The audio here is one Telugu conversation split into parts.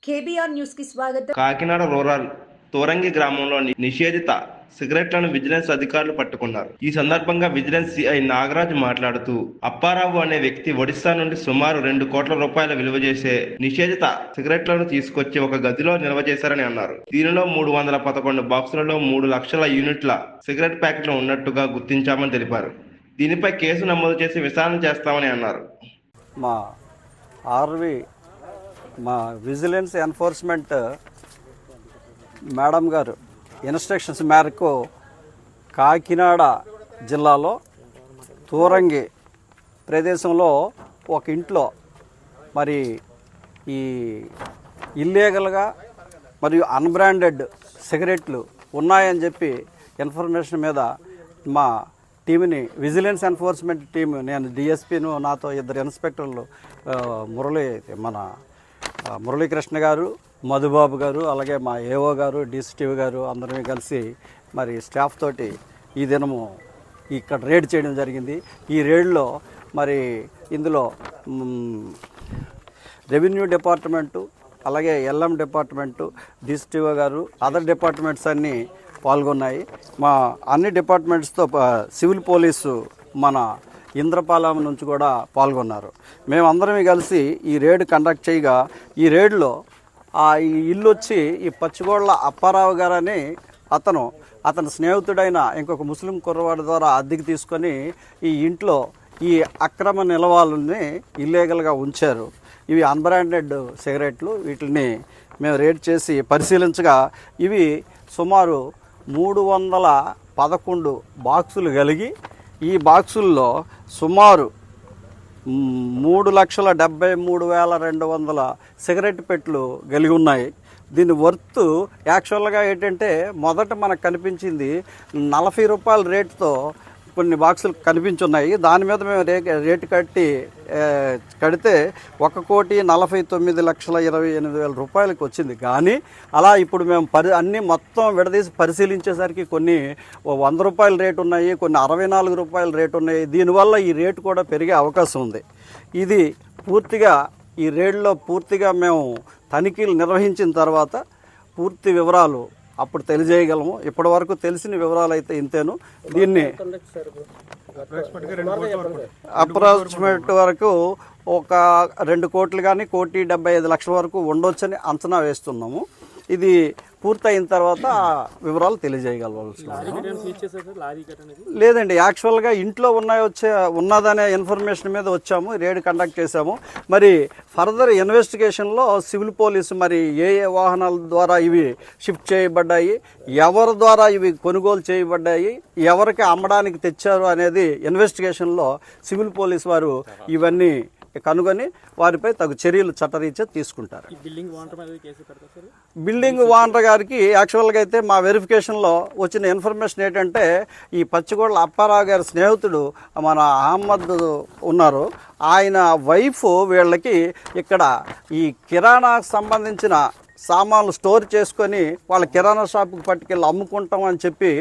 కేబీఆర్ న్యూస్ కి స్వాగతం. కాకినాడ రూరల్ తోరంగి గ్రామంలో నిషేధిత సిగరెట్లను విజిలెన్స్ అధికారులు పట్టుకున్నారు. ఈ సందర్భంగా విజిలెన్స్ సిఐ నాగరాజ్ మాట్లాడుతూ, అప్పారావు అనే వ్యక్తి ఒడిశా నుండి సుమారు 2 కోట్ల రూపాయల విలువ చేసే నిషేధిత సిగరెట్లను తీసుకొచ్చి ఒక గదిలో నిల్వ చేశారని అన్నారు. దీనిలో 311 బాక్సులలో 3 లక్షల యూనిట్ల సిగరెట్ ప్యాకెట్లు ఉన్నట్టుగా గుర్తించామని తెలిపారు. దీనిపై కేసు నమోదు చేసి విచారణ చేస్తామని అన్నారు. మా విజిలెన్స్ ఎన్ఫోర్స్మెంట్ మేడం గారు ఇన్స్ట్రక్షన్స్ మేరకు కాకినాడ జిల్లాలో తూరంగి ప్రదేశంలో ఒక ఇంట్లో మరి ఈ ఇల్లీగల్గా మరియు అన్బ్రాండెడ్ సిగరెట్లు ఉన్నాయని చెప్పి ఇన్ఫర్మేషన్ మీద మా టీంని విజిలెన్స్ ఎన్ఫోర్స్మెంట్ టీం, నేను డిఎస్పీను, నాతో 2 ఇన్స్పెక్టర్లు, మురళీకృష్ణ గారు, మధుబాబు గారు, అలాగే మా ఏఓ గారు, డిసిటివ్ గారు అందరం కలిసి మరి స్టాఫ్ తోటి ఈ దినము ఇక్కడ రేడ్ చేయడం జరిగింది. ఈ రేడ్లో మరి ఇందులో రెవెన్యూ డిపార్ట్మెంటు, అలాగే ఎల్ఎం డిపార్ట్మెంటు, డిసిటివ్ గారు, అదర్ డిపార్ట్మెంట్స్ అన్నీ పాల్గొన్నాయి. మా అన్ని డిపార్ట్మెంట్స్తో సివిల్ పోలీసు మన ఇంద్రపాలెం నుంచి కూడా పాల్గొన్నారు. మేమందరం కలిసి ఈ రేడ్ కండక్ట్ చేయగా, ఈ రేడ్లో ఈ ఇల్లు వచ్చి ఈ పచ్చిగోళ్ల అప్పారావు గారని అతని స్నేహితుడైన ఇంకొక ముస్లిం కుర్రవాడి ద్వారా అద్దెకి తీసుకొని ఈ ఇంట్లో ఈ అక్రమ నిల్వలని ఇల్లీగల్గా ఉంచారు. ఇవి అన్బ్రాండెడ్ సిగరెట్లు. వీటిని మేము రేడ్ చేసి పరిశీలించగా ఇవి సుమారు 311 బాక్సులు కలిగి, ఈ బాక్సుల్లో సుమారు 3,73,200 సిగరెట్ పెట్లు కలిగి ఉన్నాయి. దీని వర్త్ యాక్చువల్గా ఏంటంటే మొదట మనకు కనిపించింది 40 రూపాయల రేటుతో కొన్ని బాక్సులు కనిపించున్నాయి. దాని మీద మేము రేటు కడితే 1,49,28,000 రూపాయలకి వచ్చింది. కానీ అలా ఇప్పుడు మేము అన్నీ మొత్తం విడదీసి పరిశీలించేసరికి కొన్ని 100 రూపాయల రేటు ఉన్నాయి, కొన్ని 64 రూపాయల రేటు ఉన్నాయి. దీనివల్ల ఈ రేటు కూడా పెరిగే అవకాశం ఉంది. ఇది పూర్తిగా ఈ రేడ్లో పూర్తిగా మేము తనిఖీలు నిర్వహించిన తర్వాత పూర్తి వివరాలు అప్పుడు తెలియజేయగలము. ఇప్పటి వరకు తెలిసిన వివరాలు అయితే ఇంతేను. దీన్ని అప్రాక్సిమేట్ వరకు ఒక 2 కోట్లు కానీ 1,75,00,000 వరకు ఉండొచ్చని అంచనా వేస్తున్నాము. ఇది పూర్తయిన తర్వాత వివరాలు తెలియజేయగలవాల్సి లేదండి. యాక్చువల్గా ఇంట్లో ఉన్నదనే ఇన్ఫర్మేషన్ మీద వచ్చాము, రేడ్ కండక్ట్ చేశాము. మరి ఫర్దర్ ఇన్వెస్టిగేషన్లో సివిల్ పోలీసు మరి ఏ వాహనాల ద్వారా ఇవి షిఫ్ట్ చేయబడ్డాయి, ఎవరి ద్వారా ఇవి కొనుగోలు చేయబడ్డాయి, ఎవరికి అమ్మడానికి తెచ్చారు అనేది ఇన్వెస్టిగేషన్లో సివిల్ పోలీసు వారు ఇవన్నీ కనుగొని వారిపై తగు చర్యలు చట్టరీత్యా తీసుకుంటారు. బిల్డింగ్ ఓనర్ గారికి యాక్చువల్గా అయితే మా వెరిఫికేషన్లో వచ్చిన ఇన్ఫర్మేషన్ ఏంటంటే, ఈ పచ్చిగోళ్ల అప్పారావు గారి స్నేహితుడు మన అహ్మద్ ఉన్నారు, ఆయన వైఫ్ వీళ్ళకి ఇక్కడ ఈ కిరాణాకు సంబంధించిన సామాన్లు స్టోర్ చేసుకొని వాళ్ళ కిరాణా షాపుకి పట్టుకెళ్ళి అమ్ముకుంటాం అని చెప్పి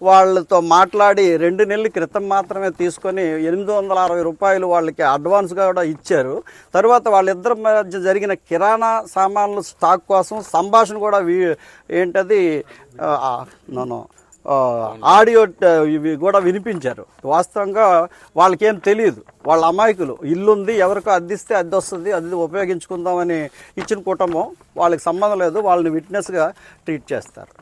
వాళ్ళతో మాట్లాడి 2 నెలల క్రితం మాత్రమే తీసుకొని 860 రూపాయలు వాళ్ళకి అడ్వాన్స్గా కూడా ఇచ్చారు. తర్వాత వాళ్ళిద్దరి మధ్య జరిగిన కిరాణా సామాన్లు స్టాక్ కోసం సంభాషణ కూడా ఏంటది ఆడియో ఇవి కూడా వినిపించారు. వాస్తవంగా వాళ్ళకేం తెలియదు, వాళ్ళ అమాయకులు. ఇల్లుంది, ఎవరికో అద్దిస్తే అద్దె వస్తుంది, అది ఉపయోగించుకుందామని ఇచ్చిన కుటుంబం, వాళ్ళకి సంబంధం లేదు, వాళ్ళని విట్నెస్గా ట్రీట్ చేస్తారు.